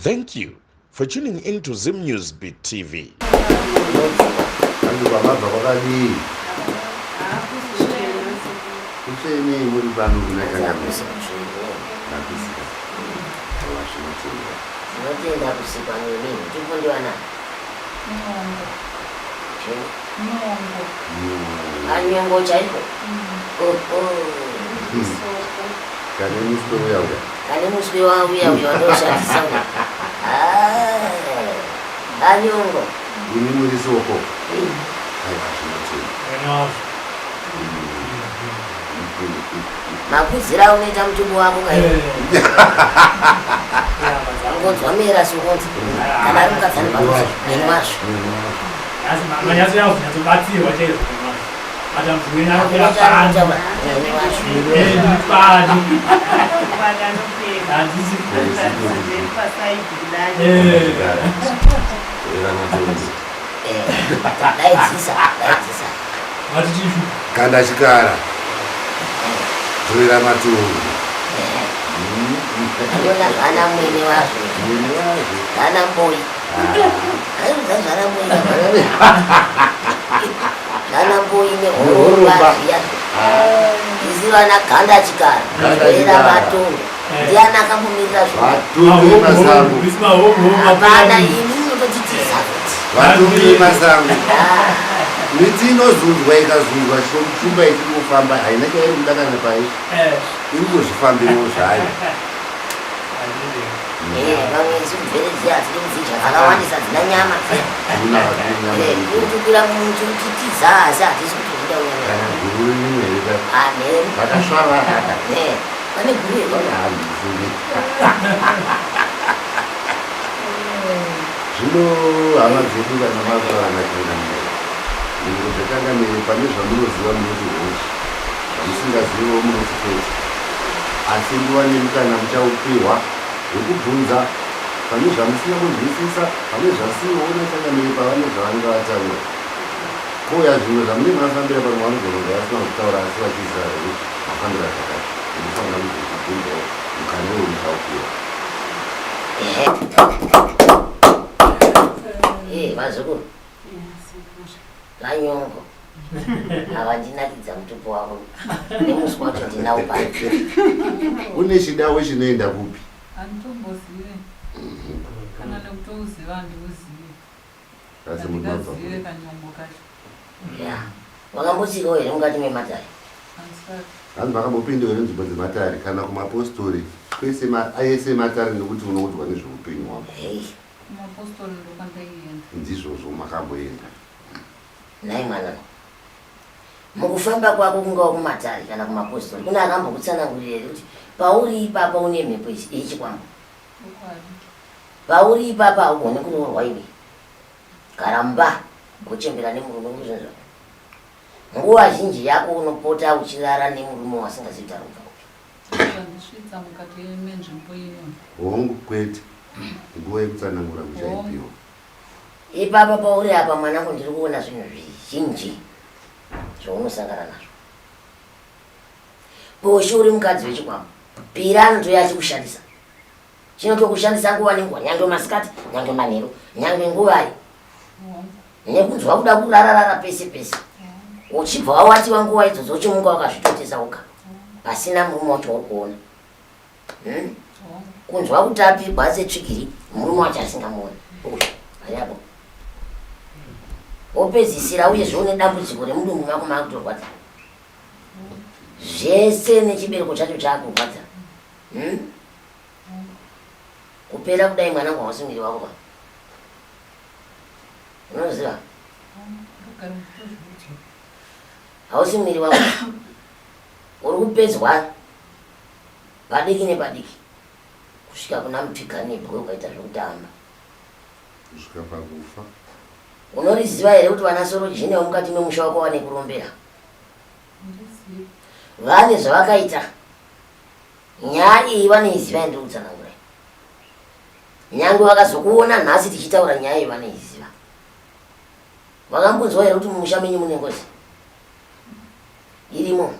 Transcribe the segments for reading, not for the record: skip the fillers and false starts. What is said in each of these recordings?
Thank you for tuning in to Zim News Beat TV. Makuzira unoita mutumbu wako kai. Ngonzwa mera sokonzi. Kana ringadzana pamuzi nemwazvo. Asi manyazi yawo zvinobatsirwa chaizo. Madam Zuina yakapanda. Padi. Pada nopeka. Handisi Daidzisa. Matichifu. Kanda chikara. Zuira matungu. Yona kana mwene wazvo. Kana mboi. Zvana mboi. Kana mboi nehoromba. Iziva na kanda chikara. Zuira matungu. Ndiana akamumirira Vatungi masango. Hapana ini unototitiza kuti. Vatungi masango. Miti inozunzwa ikazunzwa shumba ichiri kufamba haina chairi kudakana pai. Iri kuzvifambirawo zvayo. Vamwe izvimveredzi hazvidi kudzidya dzakawandisa dzina nyama. Kutukira muntu utitiza asi hatisi kuti zvida unyanya. Kana guru rimwe Amen. vakasvava hata. Pane guru irona. Zvino hama dzedu kana mazvarana kuenda mberi. Ndingo dzakanga pane zvamunoziva munoti hoshi. Zvamusingazivawo munoti kwete. Asi ndiwane mukana muchaupiwa wekubvunza pane zvamusina kunzwisisa, pane zvasiona changamiri pavane zvavanenge vataura. Kouya zvimwe zvamunenge mafambira pamwe vanogona vasina kutaura asi vachiziva kuti mafambira zvakati. Ndinofanira kuzvibvunzawo mukana uyo muchaupiwa. Mazukuru. Zvanyongo. Havandinakidza mutupo wako. Nemuswa wacho ndinawo pano. Une chidawo chinoenda kupi? Handitombosiye. Kana nekutoziva handikuzive. Asi munobva Handikazive kanyongo kacho. Wakambosikawo here mukati mematare? Handisati. hanzi makambopindawo here nzvimbo dzematare kana kumapostori kwese aese matare nekuti unoudzwa nezveupenyu hwako. Kumapostori ndokandaienda. Ndizvozvo makamboenda. Nai mwana. Mukufamba kwako kungawo kumatare kana kumapostori kune akambokutsanangurira here kuti pauri ipapa une mhepo yechikwambo. Pauri ipapa haugoni kuroorwa iwe. Karamba kuchembera nemurume kuzvinzva. Nguva zhinji yako unopota uchirara nemurume wasingazivi taruka. Ndisvitsa mukati menzvimbo ino. Hongu kwete. Nguva yekutsanangura muchaipiwa. Ipapa pauri apa mwanangu ndiri kuona zvinhu zvizhinji zvaunosangana nazvo. Poshe uri mukadzi wechikwambo. Piri anotoya achikushandisa. Chinotokushandisa nguva nenguva, nyange masikati, nyange manheru, nyange nguvayi. Nekunzwa kuda kurararara pese pese. Uchibva wawatiwa nguva idzodzo uchimuka wakazvitotesa uka. Pasina murume wacho uri kuona. Kunzwa kuti apigwa setsvigiri, murume wacho asingamuoni. Ayapo. Wopedzisira uyezve une dambudziko remudumbu mako maakutorwadza. Zvese nechibereko chacho chaakurwadza. Kupera kudai mwanangu hausi mwiri wako. Unoziva? Hausi mwiri wako. Uri kupedzwa padiki nepadiki. Kusvika kuna mupfiganibwe ukaita zvekutamba. Kusvika pakufa. Unoriziva here kuti vanasoroji zvinewo mukati memusha wako wane kurombera? Vane zvavakaita. Nyaya iyi vanoiziva ndiri kutsanangura. Nyange vakazokuona nhasi tichitaura nyaya iyi vanoiziva. Wakambonzwa here kuti mumusha menyu mune ngozi? Irimo.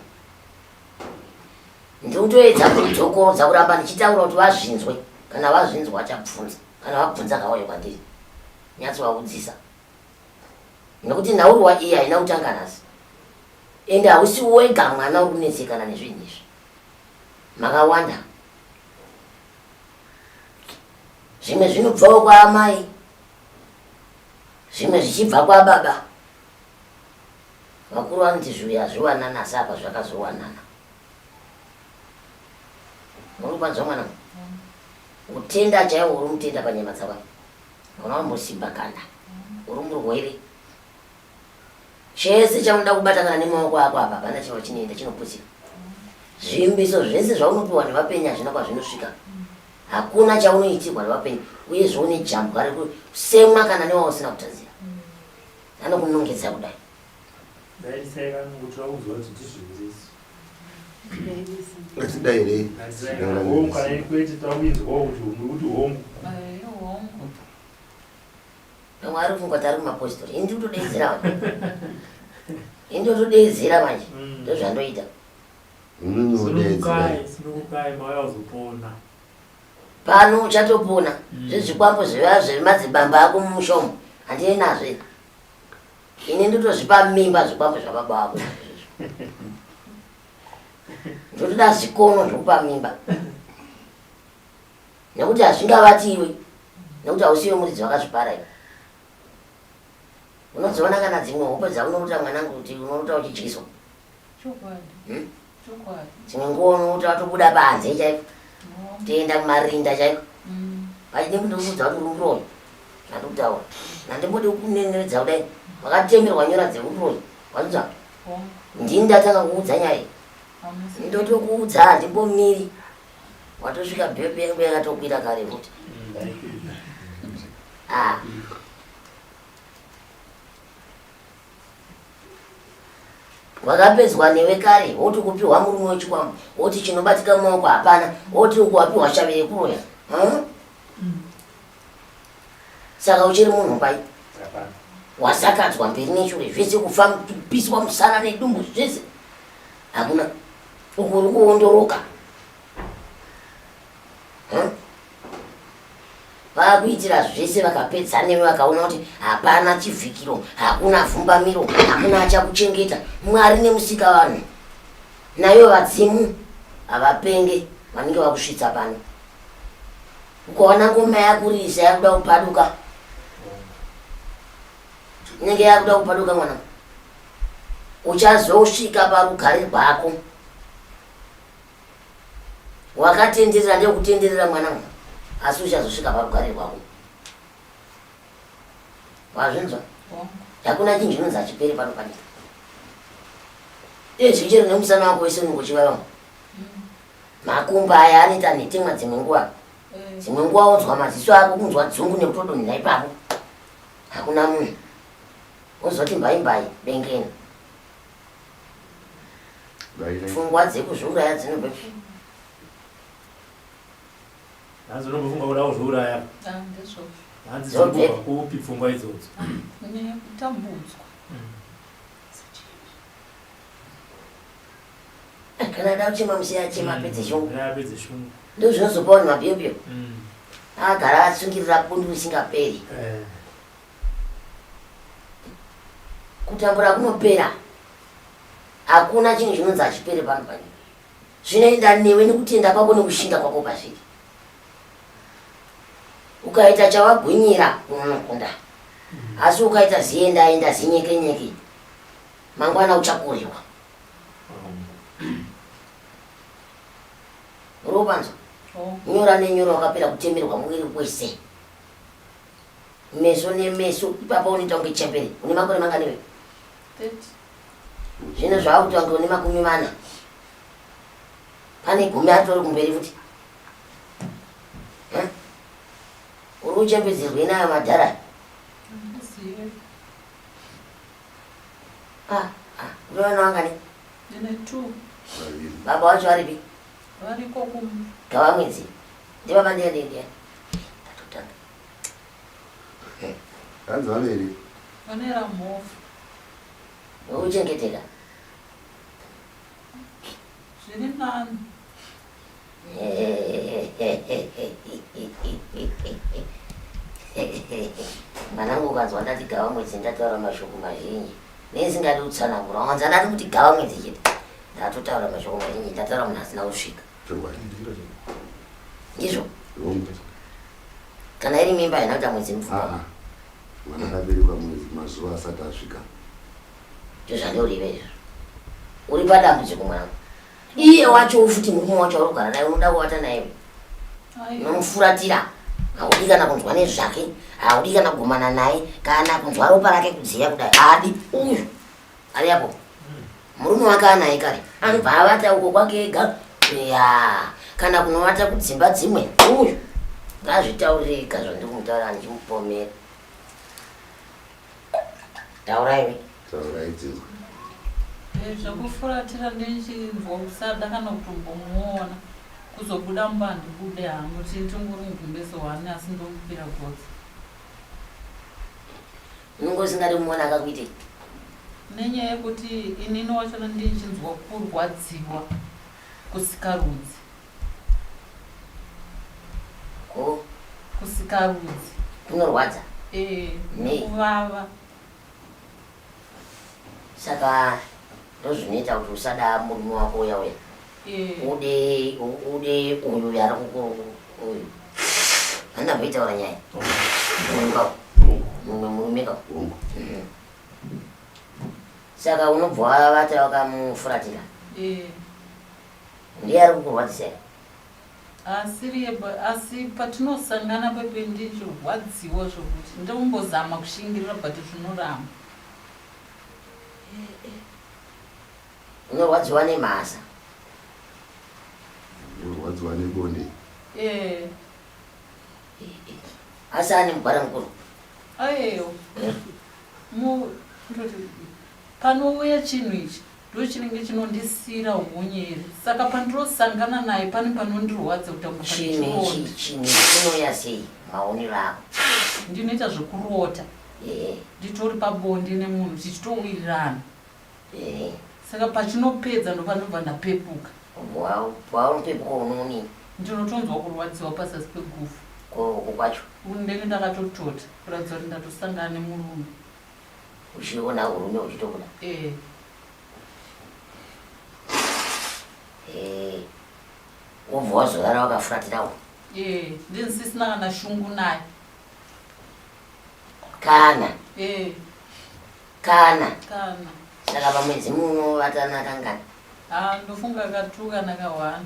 Ndiri kutoedza kudzokorodza kuramba ndichitaura kuti vazvinzwe. Kana vazvinzwa vachapfunza. kana wabvunza kauye kwandiri nyatso wakudzisa nokuti nauri waiye haina kutanga nhasi ende hausi wega mwana uri kunetsekana nezvinhu izvi makawanda zvimwe zvinobvawo kwaamai zvimwe zvichibva kwababa vakuru vanoti zviuya hazviwanana asi apa zvakazowanana muri kwanzwa mwana utenda chaiwo uri mutenda panyama dzakwa una wambosimba kanda uri murwere chese chaunoda kubata kana nemaoko ako apa hapana chiro chinoenda chinopusika zvimbiso zvese zvaunopiwa nevapenya hazvina kwazvinosvika hakuna chaunoitirwa nevapenya uye zvoune jambwa rekusema kana newa usina kutadzira anokunongedza kudai Mwari kufungwa tari mumapositori ini ndikutodedzera ini ndotodedzera manje ndozvandoita pano uchatopona zvezvikwambo zvemadzibamba ako mumushomo handii nazve ini ndotozvipa mimba zvikwambo zvababa ako ndotoda zvikono zvokupa mimba nekuti hazvingavati iwe nekuti hausiwe muridzi wakazvipara iwe unodziona kana dzimwe hope dzaunoruta mwanangu kuti unoruta uchidyiswa dzimwe nguva unoruta watobuda panze chaiko toenda kumarinda chaiko pachide kundokudza kuti uri muroyi zvandikutaura nandimbode kuneneredza kudai wakatemberwa nyora dzeuroyi wazvizva ndini ndatanga kuudza nyaya ndotokuudza handimbomiri watosvika bhepengu yakatokwira kare futi wakapedzwa newe kare woti kupiwa murume wechikwambo woti chinobatika mumaoko hapana woti ukuwapiwa shave yekuroya saka uchiri munhu pai wasakadzwa mberi neshure zvese kufa kupiswa musana nedumbu zvese hakuna uku uri kuondoroka vakuitira zvese vakapedza newe vakaona kuti hapana chivhikiro hakuna vhumbamiro hakuna achakuchengeta mwari nemusika vanhu nayo vadzimu havapenge vanenge vakusvitsa pano ukaona ngoma yakurisa yakuda kupaduka inenge yakuda kupaduka mwana uchazosvika parugare rwako wakatenderera ndekutenderera mwanangu asi uchazosvika parugare rwako wazvinzwa hakuna chinhu chinonzi hachiperi pano panyika zvichero nemusana wako wese unongochivava makumba aya anoita nhetemwa dzimwe nguva dzimwe nguva wonzwa maziso ako kunzwa dzungu nekutodonhera ipapo hakuna munhu wozoti mbaimbai bengeni pfungwa dzekuzviuraya dzinobvepi hanzi unombofunga kuda kuzviuraya hanzi dzobva kupi pfungwa idzodzo kunyanya kutambudzwa kana da kuchema musiya chema apedze shungu ndo zvinozopawo nemabhebheo agara asungirira bundu risingaperi kutambura kunopera hakuna chinhu chinonzi hachiperi pano panyika zvinoenda newe nekutenda kwako nekushinga kwako pazviri ukaita chavagwinyira unonokunda asi ukaita ziendaenda zinyekenyeke mangwana uchakurirwa uropanzwa nyora nenyora wakapera kutemerwa muviri wese meso nemeso ipapa unoita kunge chembere une makore manganiwe zvino zvaakuti wange une 40 pane 10 atori kumberi futi uri uchembedzerwe nayo madhara unoona wangani baba wacho aripi gava mwedzi ndibaba ndiyandiya tatotanga hanzi vaneri vanera movha uchengeteka zviri nani Mwanangu ukazwa ndati gawa mwedzi ndataura mashoko mazhinji. Nesingadi kutsanangura. Wanza ndati kuti gawa mwedzi chete. Ndatotaura mashoko mazhinji, ndataura munhu asina kusvika. Ndizvo? Kana iri mimba haina kuita mwedzi mupfuma. Mwana akaberekwa mwedzi mazuva asati asvika. Ndozvandorive izvo. Uri padambudziko mwanangu. Iye wacho futi murume wacho urikugara naye unoda kuvata naye. Unomufuratira. Haudi kana kunzwa nezvake, haudi kana kugumana naye, kana kunzwa ropa rake kudziya kudai. Hadi uyu. Ari apo. Murume wake anaye kare. Anobva avata uko kwake ega. Kana kunovata kudzimba dzimwe. Uyu. Ngazvitaurika zvandiri kumutaura ndichimupomera. Taura iwe. Taura idzi. Zvokufuratira ndichinzwa kusada kana kutombomuona. Kuzobuda mbandibude hangu tindinguri mugumbeso wani asi ndokupira godzi. Unongo usingadi kumuona akakuitei? Nenyaya yekuti inini wachona ndichinzwa kurwadziwa kusikarudzi. Kusikarudzi. Kunorwadza? Kuvava. Saka ndozvinoita kuti usada murume wako uya uya. Ude uyu yari uyu. Handamboitaura nyaya. Mumwe murume ka. Saka unobva wavata wakamufuratira. Ndiye ari kukurwadzisa here? Asi patinosangana pepe ndichirwadziwa zvokuti ndombozama kushingirira but zvinoramba. Unorwadziwa nemhasa? Unorwadziwa nebonde? Asi ane mugwara mukuru? Ayeyo. Panouya chinhu ichi ndochinenge chinondisira unyeri. Saka pandirosangana naye pane panondirwadza kuti chinhu chinoya sei maonero ako? Ndinoita zvekurota. Nditori pabonde nemunhu tichitowirirana. Saka pachinopedza ndo panobva ndapepuka. Waunopepuka unonini? Ndinotonzwa kurwadziwa pasasi pegufu. Uko kwacho? Ndenge ndakatotota kuratidza kuti ndatosangana nemurume. Uchiona urume uchitobuda? Wobva wazorara wakafuratirawo? Ndisisina kana shungu naye. Kana? Kana? Kana. Saka pamwedzi muno vatana kangani? Ndofunga katu kana kawanda.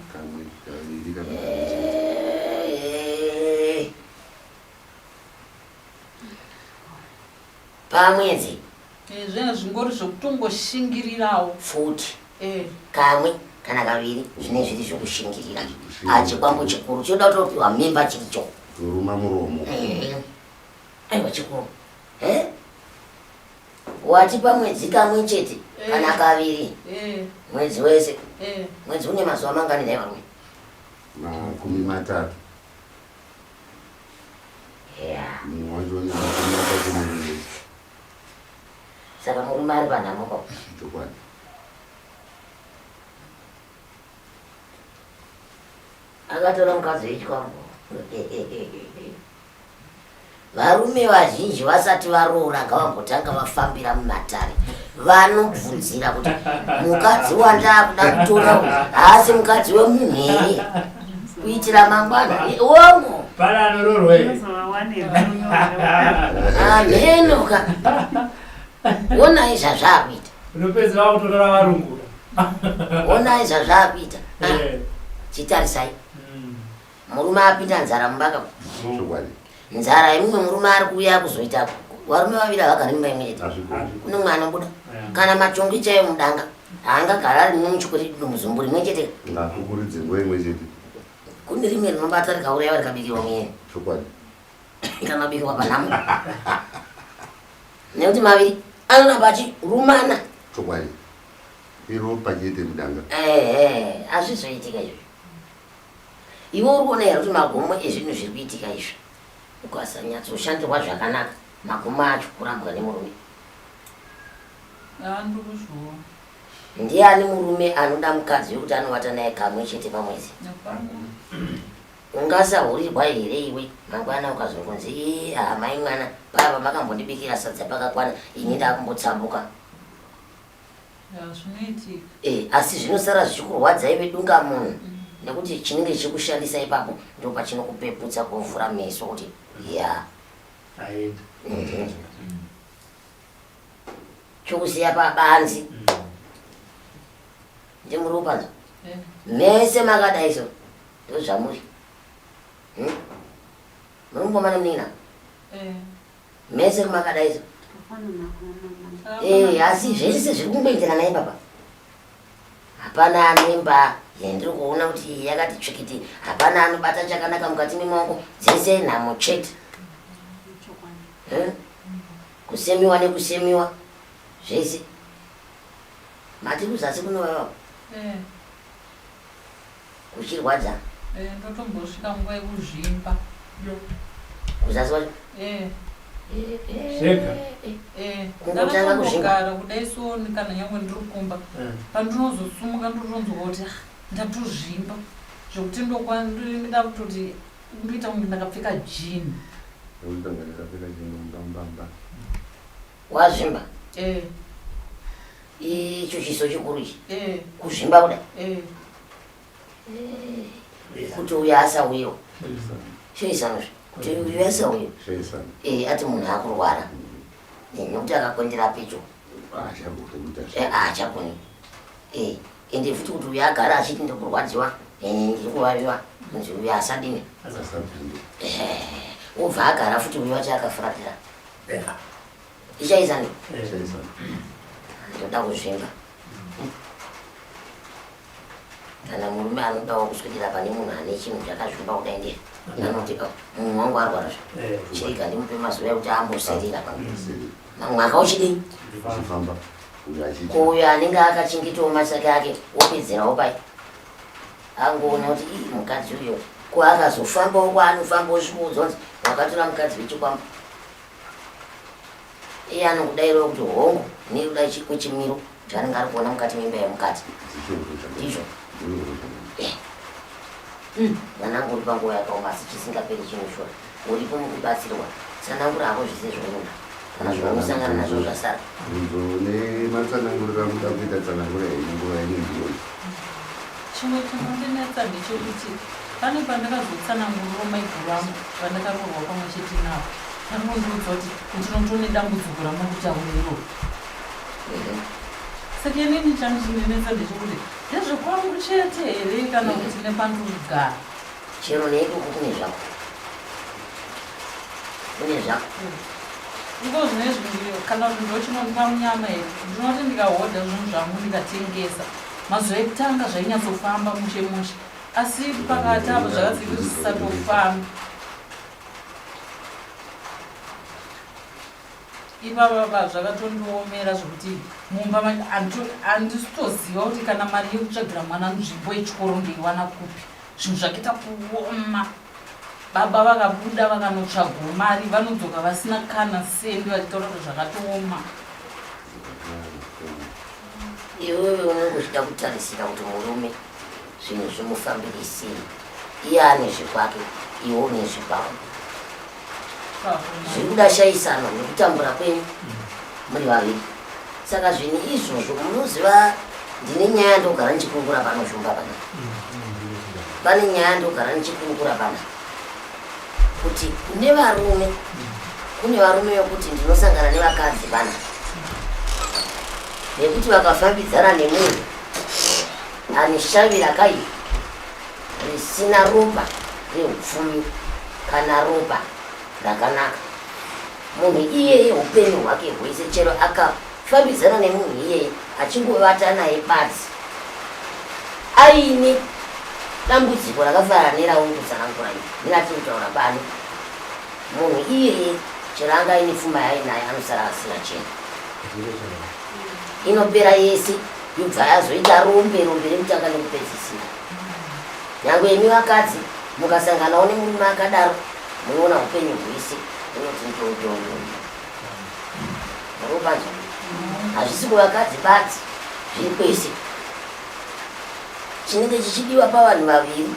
Pamwedzi? Zvene zvingori zvokutongoshingirirawo. Futi? Kamwe kana kaviri zvine zviri zvokushingirira. Chikwambo chikuru choda kutopiwa mimba chiricho. Kuruma muromo. Aiwa chikuru. Wati pamwedzi kamwe chete kana kaviri? Mwedzi wese? Mwedzi une mazuva mangani naye varume? 13. Saka murume ari panhamoko? Chokwadi. Akatora mukadzi wechikwambo. Varume vazhinji vasati varoora ngavambotanga vafambira mumatare vanobvunzira kuti mukadzi wandakuda kutora uyu haasi mukadzi wemunhu here kuitira mangwana wangu amhenoka onai zvazvakuita onai zvazvakuita chitarisai murume apinda nzara mubaka nzara yemumwe murume ari kuuya kuzoita varume vaviri havagari mumba imwe chete kune mumwe anobuda kana matongo chaiyo mudanga haangagara ari mumwe muchikuri muzumbu rimwe chete kune rimwe rinobata rikauraiwa rikabikirwa muyeni kana bikirwa panhamo nekuti maviri anoramba achirumana hazvizoitika izvo iwe uri kuona here kuti magomo ezvinhu zviri kuitika izvi ukasanyatsoushandirwa zvakanaka magomo acho kurambwa nemurume ndiani murume anoda mukadzi wekuti anovata naye kamwe chete pamwedzi ungasaurirwa here iwe mangwana ukazongonzi hamai mwana baba makambondibikira sadza pakakwana ini ndakumbotsambuka asi zvinosara zvichikurwadza iwe dunga munhu nekuti chinenge chikushandisa ipapo ndo pachinokupeputsa kuvhura meso kuti ya chokusiya pabanzi ndimuri upanza mese makadaiso ndozvamuri murumbomana munina mese kumakadaiso asi zvese zviri kungoenderana naye baba hapana anemba yendiri kuona kuti yakati tsvikiti hapana anobata chakanaka mukati memaoko dzese nhamo chete kusemiwa nekusemiwa zvese mati kuzasi kunovava kuchirwadza ndotombosvika nguva yekuzvimba kuzasi wacho ndakatongogara kudai soni kana nyangwe ndiri kumba pandinozosumuka ndotonzwa kuti ndatozvimba zvokuti ndokwandida kutoti ndoita kunge ndakapfeka jini wazvimba icho chiso chikuru ichi kuzvimba kudai kuti uyo asauyiwa shoisanozve kuti uyo asauyiwa ati munhu akurwara nekuti akakwendera pecho achakoni ende futi kuti uyo agara achiti ndikurwadziwa ndiri kuvaviwa kuti uyo asadini ubva agara futi uyo wacho akafuratira ichaisani ndoda kuzvimba kana murume anodawo kuswedera pane munhu ane chinhu chakazvimba kudai ndiye anoti munhu wangu arwara chirika ndimupe mazuva ekuti amboserera mwaka uchidii uyo anenge akachengetawo masake ake opedzerawo pai angoona kuti mukadzi uyo ko akazofambawo kwaanofambawo svimuudza kuti wakatora mukadzi wechikwamba iye anokudairawo kuti hongu nekuda kwechimiro chaanenge ari kuona mukati memba yemukati ndizvo vanangu uri panguva yakaoma asi chisingaperi chinoshora uripo mukubatsirwa tsanangura hako zvise zvounoda kana zvaunosangana nazvo zvasara nematsanangurira muda kuita tsanangura yenguva inendiyo chimwe chinondinetsa ndechekuti pane pandakazotsananguriro maiguru angu vandakaroorwa pamwe chete navo anondiudza kuti ndinotone dambudziko ramukutauriro saka inini chanochinenetsa ndechekuti ndezvekwangu chete here kana kuti nepandinogara chero neikuku kune zvako kune zvako iko zvinezvi kana kuti ndochinondipa munyama here ndinoti ndikahodha zvinhu zvangu ndikatengesa mazuva ekutanga zvainyatsofamba mushe mushe asi pakati apo zvakadzii kuti zvisatofamba ipapa zvakatondiomera zvokuti mumba handisitoziva kuti kana mari yekutsvagira mwana nzvimbo yechikoro ndeiwana kupi zvinhu zvakaita kuoma baba vakabuda vakanotsvagwa mari vanodzoka vasina kana sendi vachitaura kuti zvakatooma iwewe unenge uchida kutarisira kuti murume zvinhu zvimufambiri sei iye ane zvekwake iwe une zvekwako zviri kuda shaisano nekutambura kwenyu muri vaviri saka zvinhu izvozvo munoziva ndine nyaya ndogara ndichikurukura pano zvumba pana pane nyaya ndogara ndichikurukura pana kuti kune varume yokuti ndinosangana nevakadzi pana nekuti vakafambidzana nemunhu ane shavi rakai risina ropa reupfumi kana ropa rakanaka munhu iyeye upenyu hwake hwese chero akafambidzana nemunhu iyeye achingovata naye badzi aine dambudziko rakafanana nerauri kutsanangura iyi ndinati kutaura pano munhu iyeye chero anga aine pfuma yainaye anosara asina chena inopera yese yobva yazoita rombe rekutanga nekupedzisira nyangwe imi vakadzi mukasanganawo nemurume akadaro munoona upenyu hwese unoti ndododo muropacho hazvisi kuvakadzi badzi zviri kwese chinenge chichidiwa pavanhu vaviri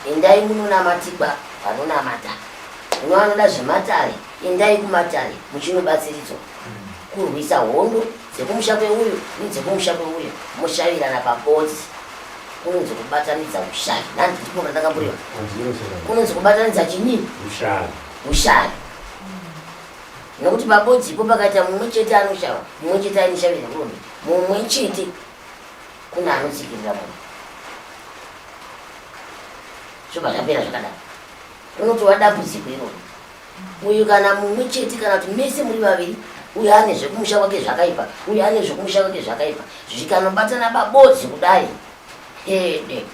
endai munonamatigwa vanonamata. Kuno vanoda zvematare, endai kumatare muchinobatsiridzwa. Kurwisa hondo dzekumusha kweuyu nedzekumusha kweuyu, mushavirana pabodzi. Kunonzi kubatanidza ushavi. Nani ndipo ndakamburiwa. Kunonzi kubatanidza chinyi? Ushavi. Nokuti pabodzipo pakaita mumwe chete anoshava, mumwe chete anoshavira murume, mumwe chete kuna anotsikirira munhu. Zvobva zvapera zvakadaro. Unotova dambudziko iroro. Uyu kana mumwe chete kana kuti mese muri vaviri, uyu ane zvekumusha kwake zvakaipa, uyu ane zvekumusha kwake zvakaipa. Zvikanobatana pabodzi kudai, ede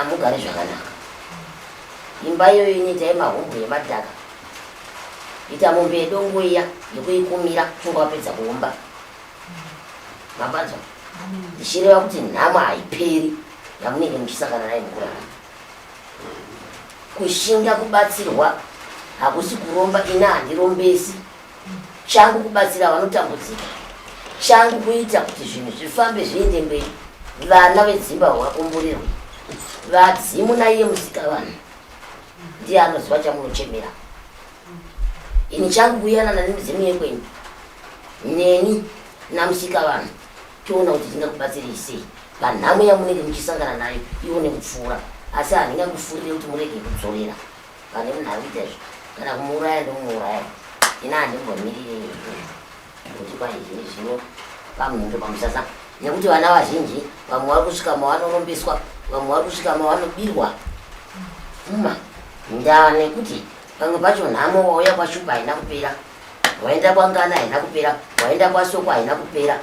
amugare zvakanaka. Imba iyoyo inoitai mahombo emadhaka. Ita mombe yedongo iya yekuikumira chunga wapedza kuumba. Mabanza. Zvichireva kuti nhamo haiperi yamunenge muchisangana naye mukurarama. Kushinga kubatsirwa hakusi kuromba, ina handirombesi. Changu kubatsira vanotambudzika. Changu kuita kuti zvinhu zvifambe zviende mberi. Vana vedzimba vakumburirwe. Vadzimu naiye musikavanhu ndiye anoziva chamunochemera. Ini changu kuyanana nemidzimu yekwenyu neni namusikavanhu toona kuti tingakubatsirei sei panhamo yamunenge muchisangana nayo ione kupfuura. Asi handingakufurire kuti murege kudzorera pane munhu ari kuita izvo. Kana kumuuraya ndomuuraya. Ina handimbomirire kuti kwaizvini zvino pamunhu pamusasa. Nekuti vana vazhinji vamwe vari kusvika mavanorombeswa, vamwe vari kusvika mavanobirwa. Ndaa nekuti pamwe pacho nhamo wauya kwashupa haina kupera, waenda kwangana haina kupera, waenda kwasoko haina kupera.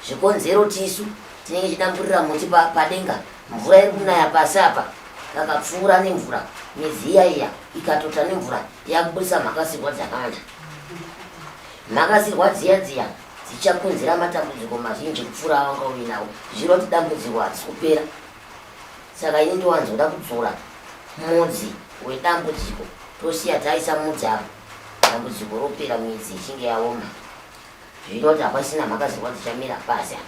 Zvikonzero tisu tinenge chidamburira muti padenga, mvura iri kunaya pasi apa, kakapfuura nemvura, midzi iya ikatota nemvura yakubudisa mhakasirwa dzakawanda. Mhakasirwa dziya dzichakonzera matambudziko mazhinji kupfuura awanga uinawo. Zviro kuti dambudziko harisi kupera. Saka ini ndowanzoda kudzora mudzi wedambudziko, tosiya taisa mudzi apo, dambudziko ropera, midzi ichinge yaoma. Zvino kuti hapasina mhakasirwa dzichamira pasi apa,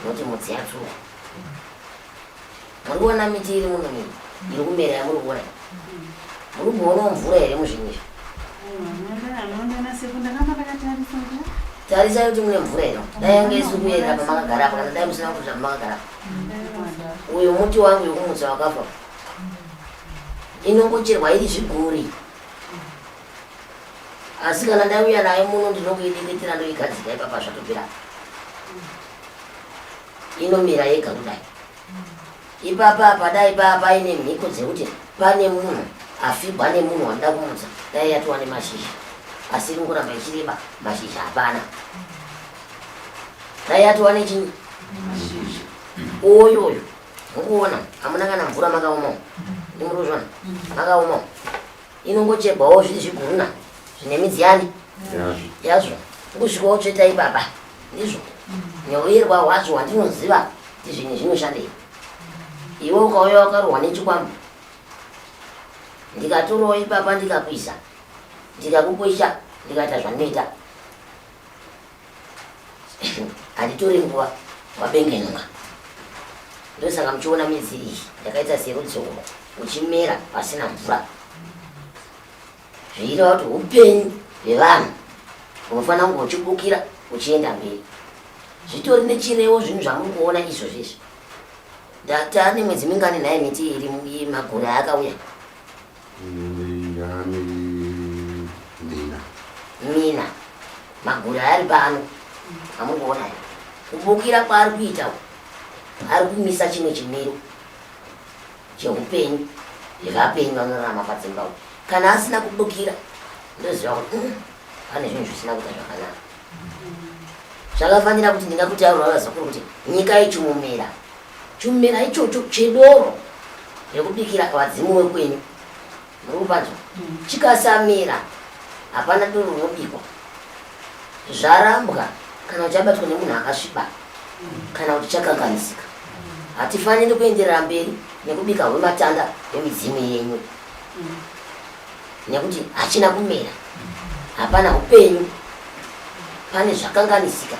nokuti mudzi yatsuka. Muri kuona miti iri muno miri iri kumera yamuri kuona, muri kuonawo mvura here muzvinhu izvi? Tarisai kuti mune mvura here. Dai yange isi kuyerera pamakagara apa, kana dai musina kuita pamakagara apa. Uyu muti wangu yokumutsa wakafa inongocherwa iri zviguri. Asi kana ndauya nayo muno ndinokuideketera ndoigadzika ipapa zvatopera. Inomera yega kudai. Ipapa padai paine mhiko dzekuti pane munhu afigwa nemunhu wanoda kumutsa, dai yatova nemashizha. Asi ingoramba ichireba, mashizha hapana. Dai yatova nechinyi? Oyoyo mukuona hamuna kana mvura makaomawo. Ndimuruzvona makaomawo. Inongocherwawo zviri zviguruna zvine midzi yani yazvo. Kusvikawo tsveta ipapa ndizvo neuyerwa hwazvo hwandinoziva kuti zvinhu zvinoshandei. Iwe ukauya wakarohwa nechikwambo, ndikatorawo ipapa ndikakwisa, ndikakukwesha, ndikaita zvandinoita, handitori nguva wabengenuka. Ndosaka muchiona midzi iyi yakaita serudzoro uchimera pasina mvura. Zviireva kuti upenyu hwevanhu hunofanira kunge uchibukira uchienda mberi. Zvitori nechirevo zvinhu zvamuri kuona izvozvizvi. Ndata nemwedzi mingani naye miti iri magore akauya. Mina magore ari pano amuri kuona here. Kubukira kwaari kuita ari kumisa chimwe chimiro cheupenyu hwevapenyu vanorarama padzimba. Kana asina kubukira ndoziva kuti pane zvinhu zvisina kuita zvakanaka. Zvakafanira kuti ndingakutaurira vazukuru kuti nyika ichimumera. Chimumera ichocho chedoro rekubikira vadzimu wekwenyu. Muri kupanzwa? Chikasamera hapana doro rinobikwa. Zvarambwa kana uchabatwa nemunhu akasviba, kana kuti chakanganisika. Hatifaniri kuenderera mberi nekubika hwematanda emidzimu yenyu. Nekuti hachina kumera, hapana upenyu, pane zvakanganisika,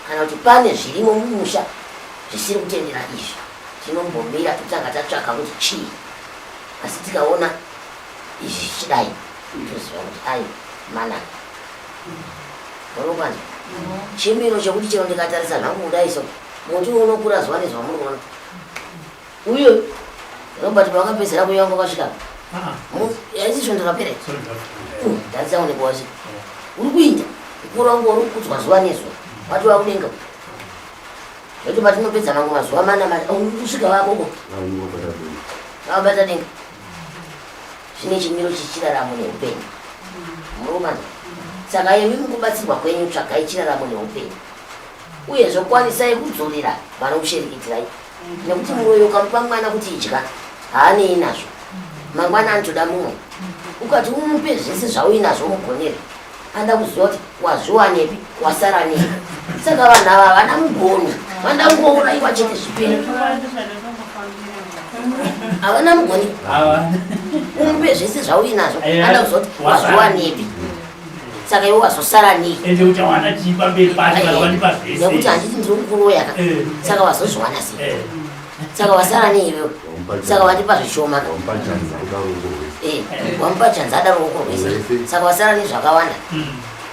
kana kuti pane zvirimo mumusha zvisiri kutendera izvi. tinombomira totanga tatsvaka kuti chii, asi tikaona izvi chidai toziva kuti ai manaka. Unokwanza chimiro chekuti chero ndikatarisa zvangu kudai so muti unokura zuva nezuva munoona uyo robert wakapedzera kuyangu kasvika yaizizvo ndakapera ndatisaonekwa wasvika uri kuinda ukura wangu uri kudzwa zuva nezuva wati wakudenga zvaiti patinopedza mangu mazuva mana kusvika vakoko avabata denga zvine chimiro chichiraramo neupenyu munokanza. Saka imi mukubatsirwa kwenyu tsvagai chiraramo neupenyu uye zvokwanisai kudzorera vanokusherikitirai, nekuti mwoyo ukamupa mwana kuti idya haanei nazvo, mangwana anotoda mumwe. Ukati umupe zvese zvauinazvo mugonere anda kuziva kuti wazviwanepi wasara nei. Saka vanhu ava havana mugoni, vanda kungouraiwa chete zvipeni, havana mugoni. Umupe zvese zvauinazvo anda kuziva kuti wazviwanepi, saka iwe wazosara nei. Nekuti handiti ndiri kukuroyaka, saka wazozviwana sei, saka wasara nei iwewe, saka wandipa zvishoma, wamupa chanza ada ruoko rwese, saka wasara nezvakawanda.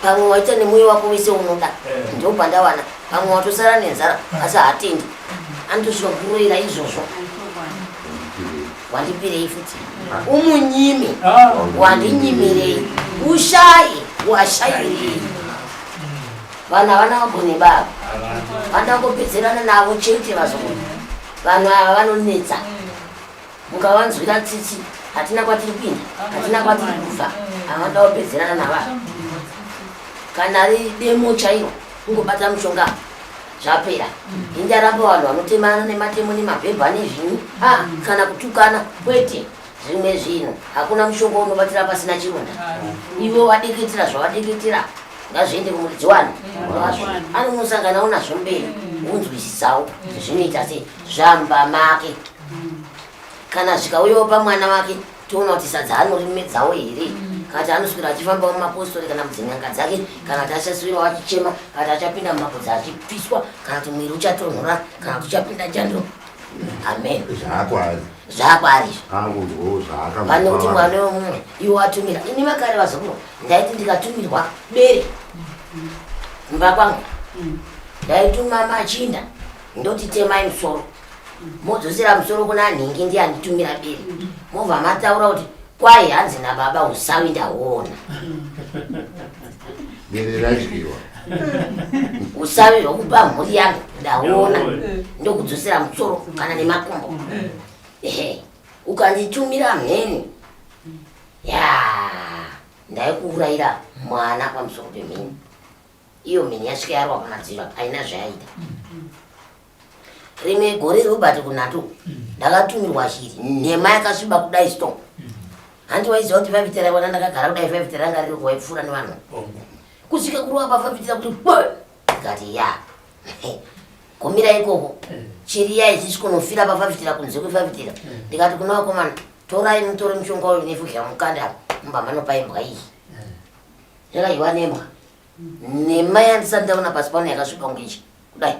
Pamwe waita nemwoyo wako wese unoda, ndopandawana. Pamwe watosara nenzara asi hatendi, anotosvika kukuroyera izvozvo. Wandipirei futi, umunyimi wandinyimirei, ushayi washayirei. Vanhu havana vagone baba, vandangopedzerana navo chete vazokuru. Vanhu ava vanonetsa, mukavanzwira tsitsi hatina kwatiri kuinda, hatina kwatiri kufa, havanda kupedzerana navanhu. Kana ridemo chairo kungobata mushonga zvapera. Indaramba vanhu vanotemana nematemo nemabhebha nezvinhu, kana kutukana kwete zvimwe zvinhu. Hakuna mushonga unobatira pasina chironda. Ivo wadeketera zvawadeketera ngazviende kumuridzi wanu, anonosanganawo nazvo mberi unzwisisawo zvinoita sei zvamba make. Kana zvikauyawo pamwana wake toona kuti sadza anorimedzawo here, kati anoswira achifamba mumapostori kana mudzin'anga dzake, kana kuti achaswira achichema, kana achapinda mumabhodza achipiswa, kana kuti mwiri uchatonhora, kana kuti uchapinda chando. Amen. Zvakwari pane kuti mwana wemumwe iwo watumira. Ini vakare vazokuru ndaiti ndikatumirwa bere mumba kwangu, ndaituma machinda ndoti temai musoro, modzosera musoro kuna nhingi ndiye anditumira bere. Mobva mataura kuti kwai hanzi nababa usawi ndaona usawi hwokupa mhuri yangu ndaona, ndokudzosera musoro kana nemakumbo. Ukanditumira mheni ndaikuurayira mwana pamusoro pemheni. Iyo mheni yasvika yarwa pamadziro aina zvayaita. Rimwe gore Robert kunato ndakatumirwa shiri nhema yakasviba kudai sto. Handi waiziva kuti vavitira wana ndakagara kudai vavitira ranga riri kuwaipfuura nevanhu. Kusvika kuruwa pavavitira kuti ndikati ya gomira ikoko chiri yaizisikonofira pavavitira kunze kwevavitira. Ndikati kuna vakomana, torai mutore mushonga uyu nefukira mukanda mumba manopaimbwa iyi. Ndakaiwa nembwa nhema yandisati ndaona pasi pano yakasviba kunge ichi kudai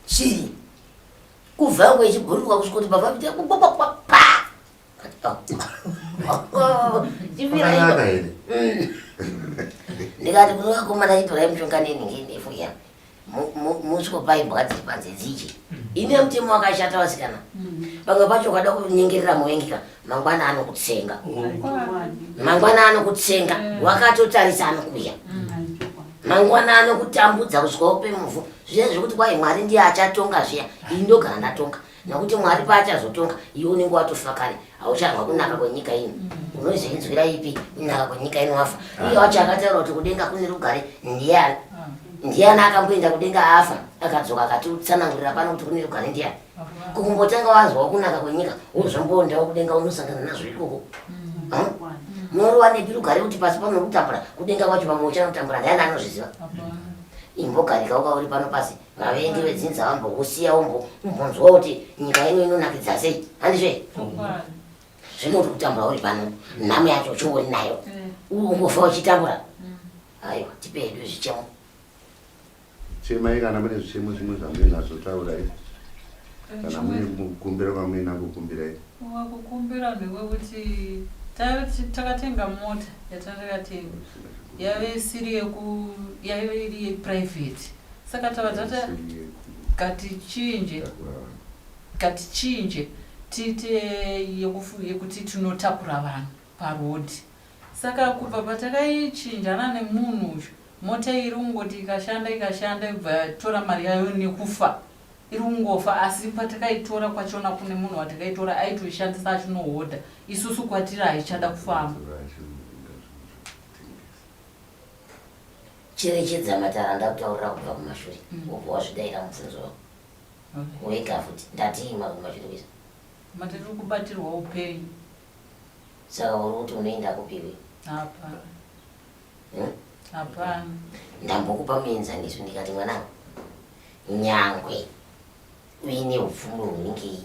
chiri kubva yangu ichibhuruka kusvika kuti pavavitira ndikati kuti vakomana itorai mushonga nenhingi nefukira musvikopaibwa dziri panze dzichi. Ine mutemo wakashata vasikana, pamwe pacho ukada kunyengerera muvengika mangwana anokutsenga, mangwana anokutsenga, wakatotarisa anokuya, mangwana anokutambudza kusvika upe muvhu. Zviya zvekuti kwai Mwari ndiye achatonga zviya, ini ndogara ndatonga, nekuti Mwari paachazotonga iwe unenge watofa kare, haucharwa kunaka kwenyika ino. Unozoinzwira ipi kunaka kwenyika ino wafa? Iye wacho akataura kuti kudenga kune rugare ndiyani? Ndiani akamboenda kudenga afa akadzoka akatitsanangurira pano kuti kune rugare ndiani? Kumbotanga wazwa kunaka kwenyika wozvomboendawo kudenga unosangana nazvo ikoko. Morowa nepi rugare kuti pasi pano kutambura kudenga kwacho pamwe uchanotambura ndiani anozviziva? Imbogarika ukauri pano pasi vavengi vedzinza vambokusiya umbonzwa kuti nyika ino inonakidza sei, handizve? Zvinoti kutambura uri pano nhamo yacho uchingori nayo ungofa uchitambura. Aiwa tipedu zvichemo chemai kana mune zvichemo zvimwe zvamunazvo taura izvi kana mune mukumbira kwamuna kukumbirai wakukumbira ndewekuti takatenga mota yatakatenga yave isiri yave iri yeprivate saka tavadzata ngatichinje tiite yekuti tinotakura vanhu parodhi. Saka kubva patakaichinjana nemunhu uyu mota iri kungoti ikashanda ibva yatora mari yayo nekufa iri kungofa, asi patakaitora kwachona kune munhu watakaitora aitoishandisa achinohodha, isusu kwatiri haichada kufamba. Cherechedza matara ndakutaurira kubva kumashure ubva wazvidaira mubvunzo wako wega futi ndatima kumashure kwese matiri kubatirwa upenyu. Saka uri kuti unoenda kupiwi? Hapana. Ndambokupa muenzaniso ndikati mwanangu, nyangwe uine upfumi huningei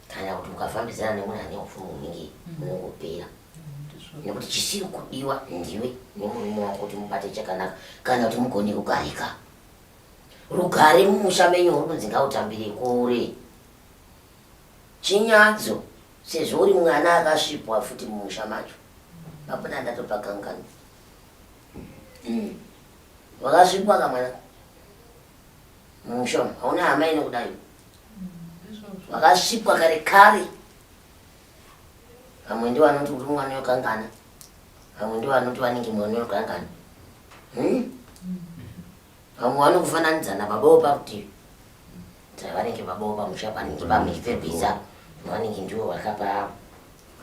kana kuti ukafambidzana nemunhu ane upfumi huningei unongopera, nekuti chisiri kudiwa ndiwe nemurume wako kuti mubate chakanaka kana kuti mugone kugarika. Rugare mumusha menyu runzi ngautambire kure. Chinyadzo sezvo uri mwana akasvipwa futi mumusha macho apana ndatopakangana. Wakasvipwa kamwana mumusha hauna hama inokudayo, wakasvipwa kare kare. Vamwe ndiwo vanoti uri mwana wekangana, vamwe ndiwo vanoti vanenge mwana wekangana. Vamwe vanokufananidza nababa parutivi, vanenge baba pamusha panenge pamechipepisa vanenge ndiwo vakapa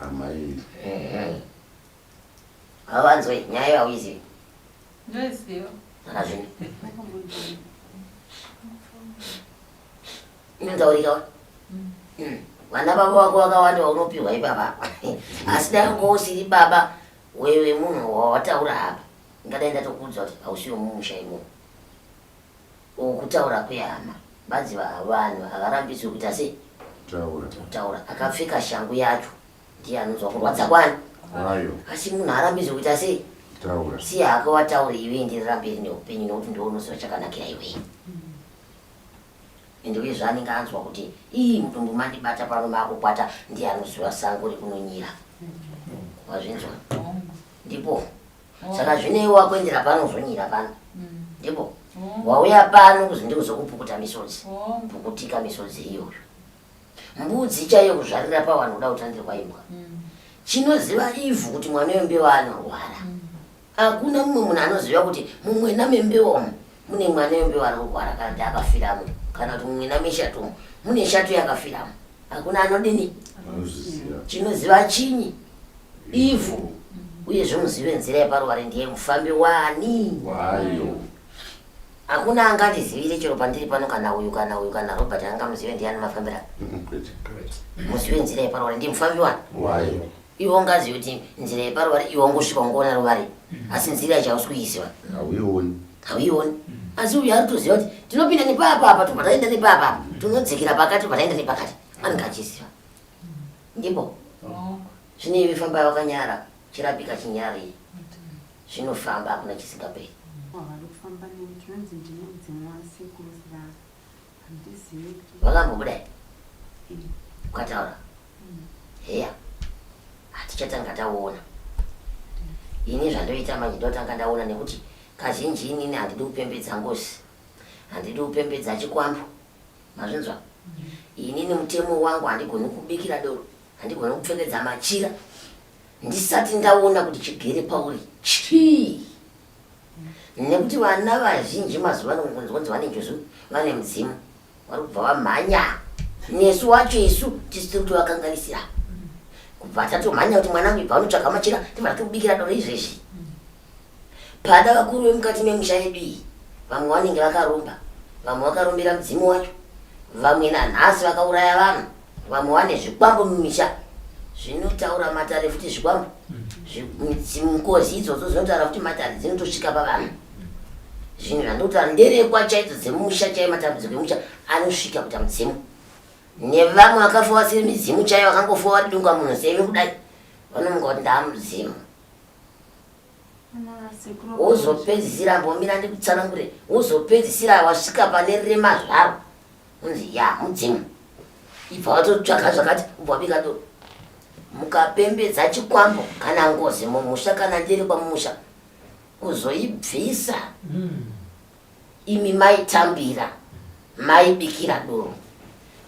amai. Havanzwe nyaya hauizivi? Ndoiziva. Akazvini inotaurikawa vana baba wako vakawanda unopiwa ipapa asi dai usiri baba wewe munhu wawataura apa ngadai ndatokuudza kuti hausiwo mumusha imo ukutaura kwehama. Badzi vanhu akarambidzwa kuita sei kutaura, akapfeka shangu yacho ndiye anonzwa kurwadza kwani, asi munhu arambidzwa kuita sei si hako wataura iwe enderera mberi neupenyu nekuti ndounoziva chakanakira iwe. Ende uye zvaanenge anzwa kuti ii mutumbu mandibata pano maakukwata ndiye anoziva sango rekunonyira. Wazvinzwa? Ndipo saka zvinei wakuendera pano uzonyira pano, ndipo wauya pano kuzi ndikuzokupukuta misodzi, pukutika misodzi iyoyo. Mbudzi chaiyo kuzvarira pawanhu uda kutandirwa imbwa. Chinoziva ivhu kuti mwana wembewa anorwara. Hakuna mumwe munhu anoziva kuti mumwe namembewa mune mwana wembewa arikurwara kana kuti akafiramo, kana kuti mumwe nameshato mune shato yakafiramo. Hakuna anodini? Chinoziva chinyi? Ivhu. Uyezve muzive nzira yeparuvare ndiye mufambi wani wayo. Hakuna angandizivire chero pandiri pano kana uyu kana uyu kana Robert angamuzive ndiani mafambira. Muzive nzira yeparuvare ndiye mufambi wani wayo. Iwo ngazive kuti nzira yeparuvare iwo ngosvika ungoona ruvare, asi nzira chausi kuisiwa hauioni. Asi uyu ari kutoziva kuti tinopinda nepapapa tobva taenda nepapapa, tinodzikira pakati tobva taenda nepakati, anenge achiziva. Ndipo zvinei vifamba vakanyara chirapika chinyari zvinofamba hakuna chisingaperi. Vakambobudai ukataura heya hatichatanga taona. Ini zvandoita manje ndotanga ndaona nekuti kazhinji inini handidi kupembedza ngozi, handidi kupembedza chikwambo, mazvinzwa. Inini mutemo wangu handigoni kubikira doro, handigoni kupfekedza machira ndisati ndaona kuti chigere pauri chii. Nekuti vana vazhinji mazuva anongonzi vane njozo vane mudzimu vari kubva vamhanya, nesu wacho isu tisiri kuti vakanganisira kubva tatomhanya kuti mwanangu ibva unotsvaga machira tibva tatokubikira doro izvezvi. Pada vakuru vemukati memusha yedu iyi vamwe vanenge vakaromba, vamwe vakarombera mudzimu wacho, vamwe nanhasi vakauraya vanhu, vamwe vane zvikwambo mumisha zvinotaura matare futi zvikwambo. Ngozi idzodzo dzinotaura kuti matare dzinotosvika pavanhu. Zvinhu zvandotaura nderekwa chaidzo dzemusha chaiyo, matambudziko emusha anosvika kuita mudzimu. Nevamwe vakafa vasiri midzimu chaiyo vakangofa vadunga munhu seive kudai vanomunga kuti ndaamudzimu. Wozopedzisira mbomira ndikutsanangure, wozopedzisira wasvika pane rema zvaro unzi ya mudzimu. ibva watotsvaka zvakati ubwabika doro mukapembedza chikwambo kana ngozi mumusha kana ndiri kwamumusha uzoibvisa imi maitambira maibikira doro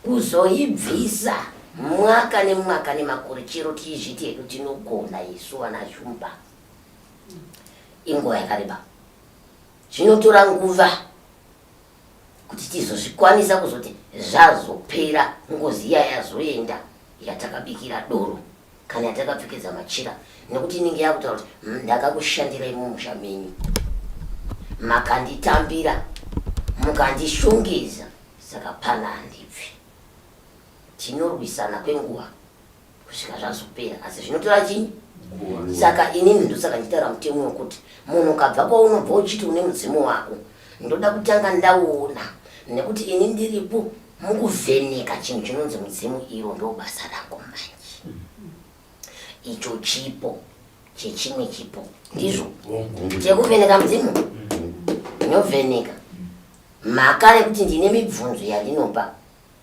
uzoibvisa mwaka nemwaka nemakore chero tizviti hedu tinogona isu vana shumba inguva yakareba zvinotora nguva kuti tizozvikwanisa kuzoti zvazopera ngozi iya yazoenda yatakabikira doro kana yatakapfekedza machira nekuti inenge yakutaura kuti ndakakushandirai mumusha menyu makanditambira mukandishongedza saka pana handibvi tinorwisana kwenguva kusvika zvazopera asi zvinotora chinyi saka inini ndosaka nditaura mutemo wekuti munhu ukabva kwaunobva uchiti une mudzimu wako ndoda kutanga ndauona nekuti ini ndiripo mukuvheneka chinhu chinonzi mudzimu iro ndo basa rako manje icho chipo chechimwe chipo ndizvo chekuvheneka mudzimu ndovheneka mhaka rekuti ndine mibvunzo yandinopa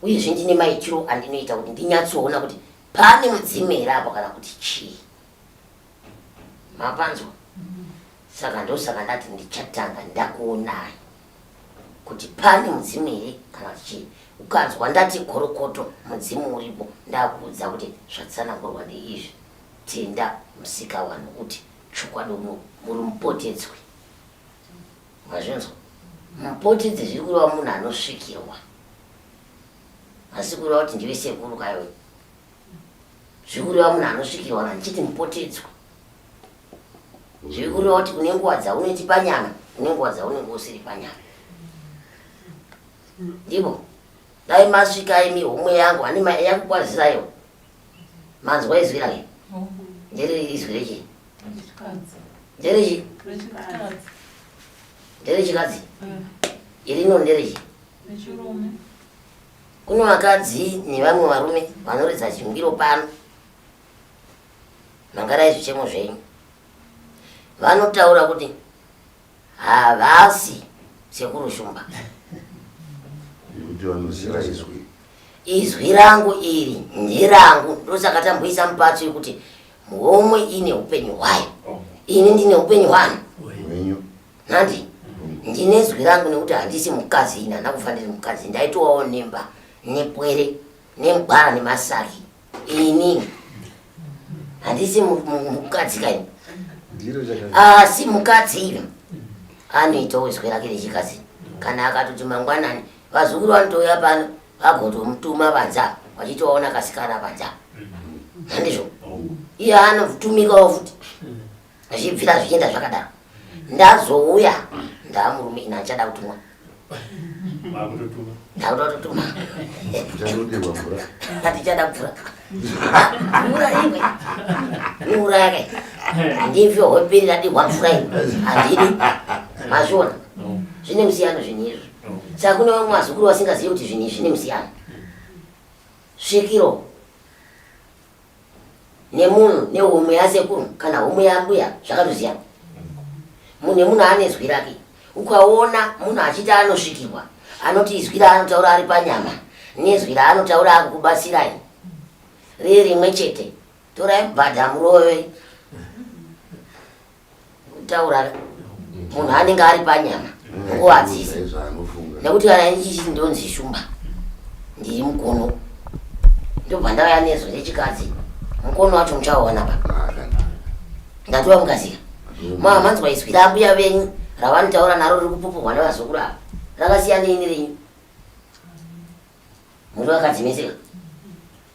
uyezve ndine maitiro andinoita kuti ndinyatsoona kuti pane mudzimu here apo kana kuti chii mapanzwa saka ndosaka ndati ndichatanga ndakuonai kuti pane mudzimu here kana kuti chii ukanzwa ndati gorokoto mudzimu uripo ndakuudza kuti zvatsanangurwa neizvi tenda musika wanu kuti chokwadi muri mupotedzwe mazvinzwa mupotedze zviri kureva munhu anosvikirwa asi kureva kuti ndive sekuru kayo zviri kureva munhu anosvikirwa nandichiti mupotedzwe zviri kureva kuti une nguva dzaunoti panyama une nguva dzaunenge usiri panyama ndipo dai masvika imihomwe yangu ane yakukwazirayo manzwa izwi rake ndere izwi rechi nderechi nderechikadzi irino nderechi kuno vakadzi nevamwe varume vanoridza chimbiro pano mangarai zvichemo zvenyu vanotaura kuti havasi sekuru shumba izwi rangu iri nderangu ndosaka tamboisa mupatso yekuti homwe ine upenyu hwayo ini ndine upenyu hwanu nandi ndine zwi rangu nekuti handisi mukadzi ini hana kufa ndiri mukadzi ndaitowawo nemba nepwere nemugwara nemasaki ini handisi mukadzi kaini asi mukadzi ino anoitawo zwi rake rechikadzi kana akatoti mangwanani vazukuru vanotouya pano vagotomutuma vanza vachitowaona kasikana vanza handizvo iye anotumikawo futi zvibvira zvichienda zvakadaro ndazouya ndamurume ina achada kutumwa ndakuda kutotuma atichada kupfura mvura imwe mvura yake handibvi hoperera dihwa mvura imwe handidi mazviona zvine musiyano zvinhu izvi saka kune vamwe vazukuru vasingazivi kuti zvinhu izvi zvine musiyano svikiro nemunhu nehomwe yasekuru kana homwe yambuya zvakatosiyana munhu nemunhu ane zwi rake ukaona munhu achiti anosvikirwa anoti izwi raanotaura ari panyama nezwi raanotaura akukubatsirai riri rimwe chete torai mubhadha murove kutaura munhu anenge ari panyama nguva dzise nekuti kana ichichi ndonzi shumba ndiri mukono ndobva ndauya nezwi rechikadzi mukono wacho muchaona pa ndatova mukazika mamanzwa izwi rambuya venyu ravanotaura naro riri kupupurwa nevazukuru ava rakasiyana ini renyu muri vakadzimeseka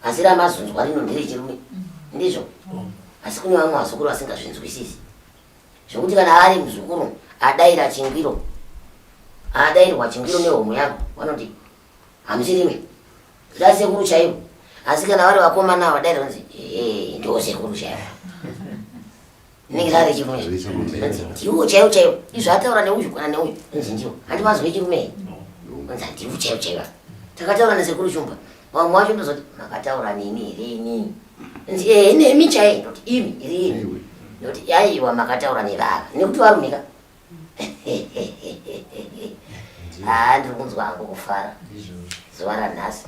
asi ramazunzwa rino nderechirume ndizvo asi kune vamwe vazukuru vasingazvinzwisisi zvokuti kana ari muzukuru adaira chingwiro adairwa chingwiro nehomwe yako vanoti hamusirime ndasekuru chaivo asi kana vari vakomana vadaira vanzi ndosekuru chaivo ningira rechirume ndiwo chaivo chaivo izvo ataura neuyu kana neuyu nzi ndiwo handimazwe chirume nzi handiwo chaivo chaiva takataura nesekuru shumba vamwe vacho ndozoti makataura nini hirini nzi nemi chai ndoti imi irini ndoti aiwa makataura nevava nekuti varumika ndiri kunzwa hangu kufara zuva ranhasi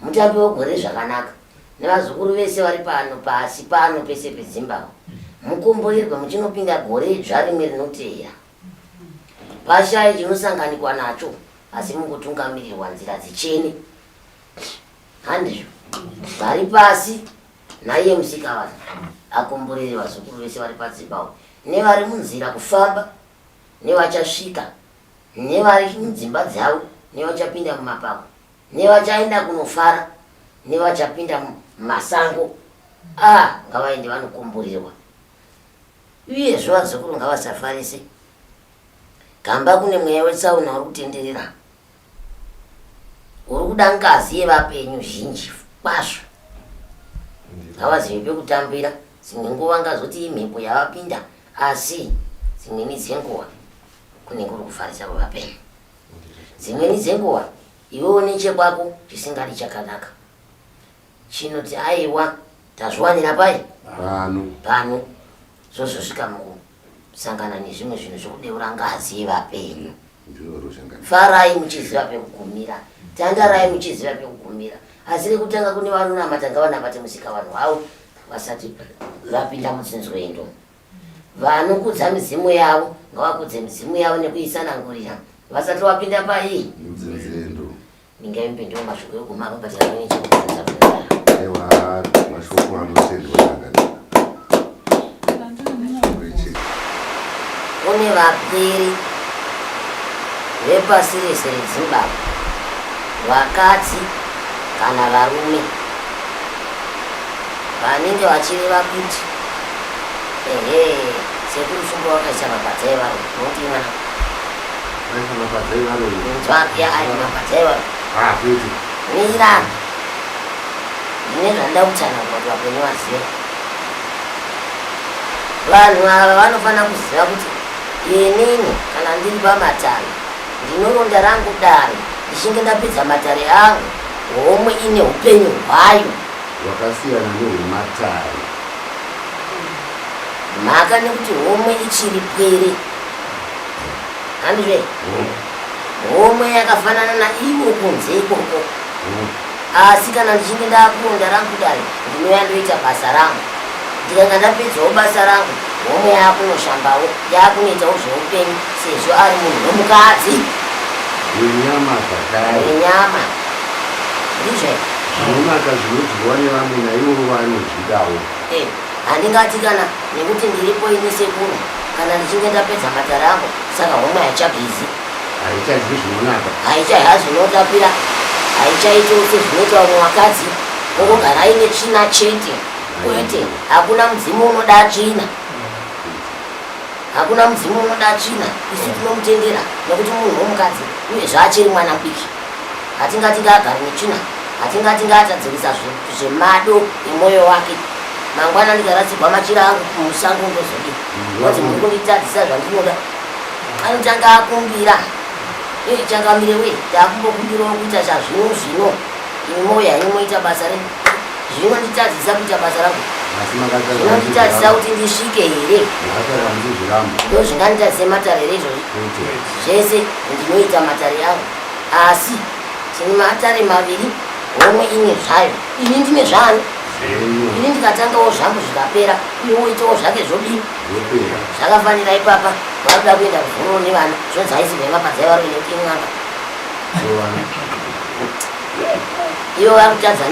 mutambi wegore zvakanaka nevazukuru vese vari pano pasi pano pese peZimbabwe. Mukomborerwa muchinopinda gore dzva rimwe rinoteera. Pashaye chinosanganikwa nacho asi mungotungamirirwa nzira dzichene. Handizvo vari pasi naiye Musikavanhu akomborere vazukuru vese vari paZimbabwe, nevari munzira kufamba, nevachasvika, nevari mudzimba dzavo, nevachapinda mumapako, nevachaenda kunofara, nevachapinda mumasango. Ngavaende vanokomborerwa. Uyezve vazukuru ngavasafarise. Gamba kune mweya wetsaona uri kutenderera, uri kuda ngazi yevapenyu zhinji kwazvo. Ngavazive pekutambira. Dzimwe nguva ngazoti imhepo yavapinda, asi dzimweni dzenguva kunenge kuri kufarisa kwevapenyu. Dzimweni dzenguva iwewo nechekwako chisingadi chakanaka chinoti aiwa tazviwanira pai pano zvozosvika mukusangana nezvimwe zvinhu zvekudeura ngazi yevapenyu. Farai muchiziva pekugumira, tandarai muchiziva pekugumira. Asi rekutanga kune vanonamata ngavanamate Musikavanhu havo vasati vapinda mutsinzwendo. Vanokudza mizimu yavo ngavakudze mizimu yavo nekuisanangurira vasati vapinda pai mutsinzwendo. Ningaimbe ndo mashoko ekuguma akabatira kune chekudzidza kunara. Ewa mashoko anotendwa yakati. Kune vaperi vepasi rese reZimbabwe, vakadzi kana varume, vanenge vachireva kuti sekuru Shumba wakaisa mabhadza evanhu. Unoti mwana Aisa mabhadza evanhu. nzvake ari mabhadza evanhu. Kuti Mira ndine zvanda kutsanangura kuti vapenyu vazive. Vanhu ava vanofana kuziva kuti inini kana ndiri pamatare ndinoronda rangu dare, ndichinge ndapedza matare angu homwe ine upenyu hwayo wakasiyana nehwematare. mhaka nekuti homwe ichiri pwere. Handizve homwe yakafanana naivo kunze ikoko. Asi kana ndichinge ndakuronda rangu dare ndinouya ndoita basa rangu. Ndikanga ndapedzawo basa rangu homwe yakunoshambawo yakunoitawo zveupenyu sezvo ari munhu nomukadzi Wenyama zvakare. wenyama. Ndizve Zvinonaka zvinodyiwa nevamwe naivo vanozvidawo. handingati kana nekuti ndiripo ini sekuru kana ndichinge ndapedza matare angu saka homwe haichabhizi, Haichadyi zvinonaka. haichadya zvinotapira, haichaitawo sezvinoita vamwe vakadzi vongogara ine tsvina chete. Kwete, hakuna mudzimu unoda tsvina, hakuna mudzimu unoda tsvina. Isu tinomutendera nekuti munhu womukadzi uyezve achiri mwana biki. Hatingati ngaagare netsvina, hatingati ngaatadzirisa zvemado emwoyo wake. Mangwana ndikaradzikwa machira angu kumusango ndozodi kuti muri kunditadzisa zvandinoda, anotanga akumbira changamire we takumbokumbirawo kuita chazvino zvino imi moyo haimoita basa renyu zvinonditadzisa kuita basa rangu, zvinonditadzisa kuti ndisvike here, ndo zvinganditadzise matare rezvozvi zvese ndinoita matare angu. Asi tine matare maviri, homwe ine zvayo, ini ndine zvano. Ini ndikatangawo zvangu zvikapera iwe woitawo zvake zvodini zvakafanira ipapa. Varikuda kuenda kuvhuro nevana zvonzi haisirwe mabhadza evari nekuti imwanga ivo varikutadza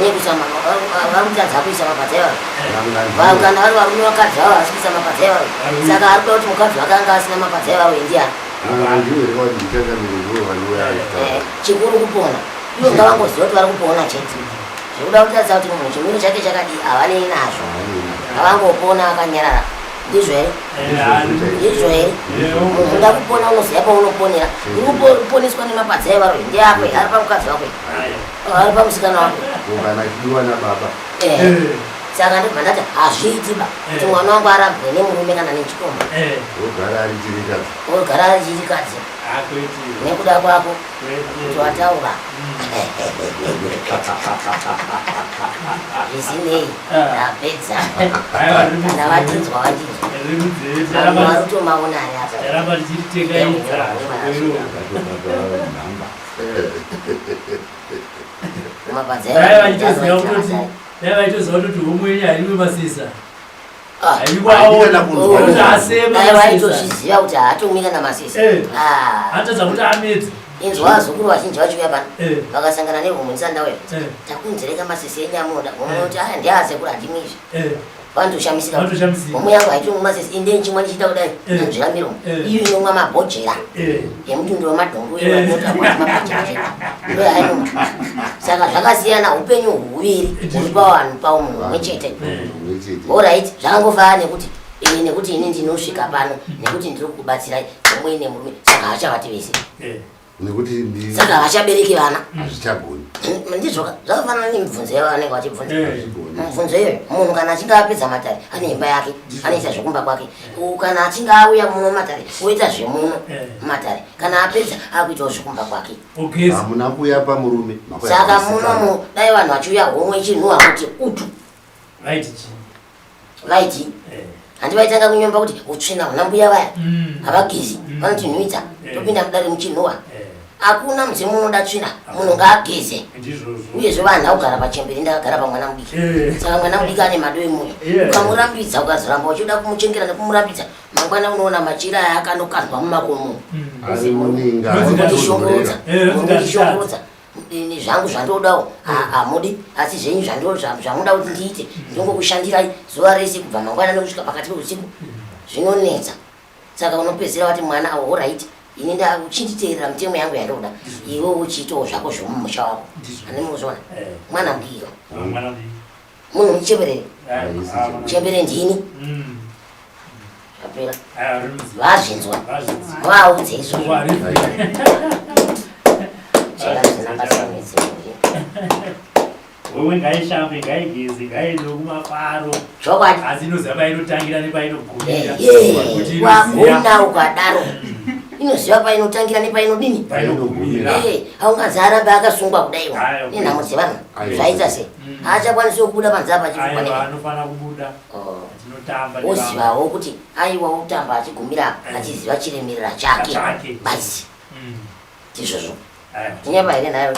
varikutadza kuisa mabhadza evari kana vari varume vakadzi vavo vasi kuisa mabhadza evari. Saka arikuda kuti mukadzi vakanga asina mabhadza evari ndiani chikuru kupona. Ivo ngavangoziva kuti vari kupona chete. Zvekuda kutadza kuti munhu chimiro chake chakadii havanei nazvo, avangopona akanyarara. Ndizvo here? Ndizvo here? Munhu uda kupona unoziva paunoponera. Uri kuponeswa nemabhadza evarwe ndiakwe, ari pamukadzi wakwe, ari pamusikana wakwe. Saka ndibva ndati hazviitiba kuti mwana wangu arabwe nemurume kana nechikomba. Ogara ari chirikadzi. Ogara ari chirikadzi. Nekuda kwako kuti wataura. Zvisinei ndapedza. Kana watinzwa watinzwa. Vanhu varutomaona ari apa. vaitoziva kuti umweni harimwe masisa vaitozviziva kuti haatomira namasisa atadza kuti amedzi inzwa vazukuru vazhinji vachiuya pano vakasangana nehumwe ndisandauya takunzereka masisa enyamuda umwe kuti aya ndiasekuru handimizvi vandoshamisika homwe yangu haitomwe masisa inde chimwe ndichiita kudai nanzvira miromo iyo inomwa mabhojera emutundo wemadhongo ndoyainoma saka zvakasiyana upenyu huviri huri pavanhu paumunhu umwe chete. Alright, zvakangofana nekuti ini ndinosvika pano nekuti ndiri kubatsirai umwe nemurume saka havachavati vese saka havachabereki vana ndizvo zvakafanana nemibvunzo yavanenge vachibvunza mibvunzo iyoyo munhu kana achinge apedza matare ane imba yake anoita zvekumba kwake kana achinge auya muno matare oita zvemuno matare kana apedza akuitawo zvekumba kwake hamuna kuuya pamurume saka munomu dai vanhu vachiuya homwe chinhuwa kuti utu vaiti handivaitanga kunyomba kuti utsvina huna mbuya vaya havagezi vanotinhuidza topinda mudare muchinhuwa hakuna mudzimu unoda tsvina munhu ngaageze uyezve vanhu augara pachemberi ndakagara pamwana mudiki saka mwana mudiki ane mado emunyu ukamurambidza ukazoramba uchida kumuchengera nekumurambidza mangwana unoona machira aya akandokandwa mumakomo mundishongorotsa zvangu zvandodawo hamudi asi zvenyu zvamuda kuti ndiite ndingokushandirai zuva rese kubva mangwana nekusvika pakati peusiku zvinonetsa saka unopedzera wati mwana alright ini uchinditeerera mitemo yangu yandoda iwe uchiitawo zvako zvomumusha wako handimuzvona mwana mudiki munhu muchemberere chembere ndini zvapera vazvinzwa vaudze izvozvo wewe ngaishambe ngaigeze ngaizokumafaro asi inoziva painotangira nepainogumira wagona ukadaro inoziva painotangira nepainodini haungazi arambe akasungwa kudaiwo nenhamo dzevanhu zvaita sei haachakwanisiwo kubuda panze apa achianofana kubuda ozivawo kuti aiwa utamba achigumira achiziva chiremerera chake basi ndizvozvo tinyeba here nayo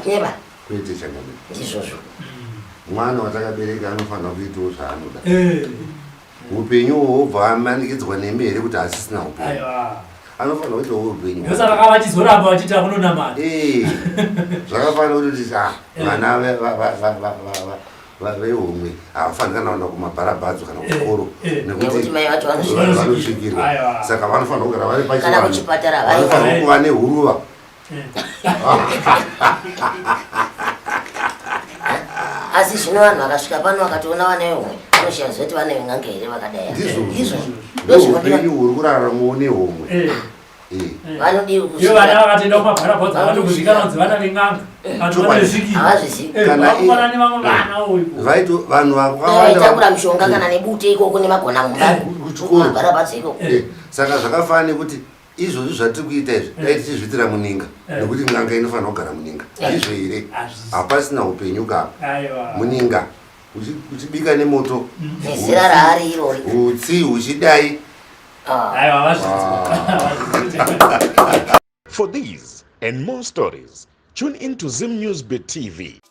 tinyeba ndizvozvo mwana watakabereka anofanira kuitawo zvaanoda upenyu hwobva amanikidzwa nemere kuti asisina upenyu anofanira kuitawo upenyu ndosaka vachizoramba vachiti akunonamana zvakafanira kuti vana vehomwe havafaniri kana kuenda kumabharabhadzo kana kukoro nekuti vanosvikirwa saka vanofanira kugara vari pachivanofanira kuva nehuruva asi zvino vanhu vakasvika pano vakatoona vana vehomwe vanoshayiwa kuti vana ven'anga here vakadai ndizvoupenyu huri kuraramawo nehomwe vanodiiyo vana vakatoenda kumabharabhadzo vanotoguzvikana kunzi vana ven'anga havazvizivi vanhu vaitakura mishonga kana nebute ikoko nemagona mumabharabhadzo ikoko saka zvakafanana nekuti izvozvi zvatiri kuita izvi dai tichizvitira muninga nekuti n'anga inofanira kugara muninga izvo here hapasina upenyu kapa muninga uchibika nemoto nezera raari irori utsi huchidai. For these and more stories, tune in to Zim News Bit TV.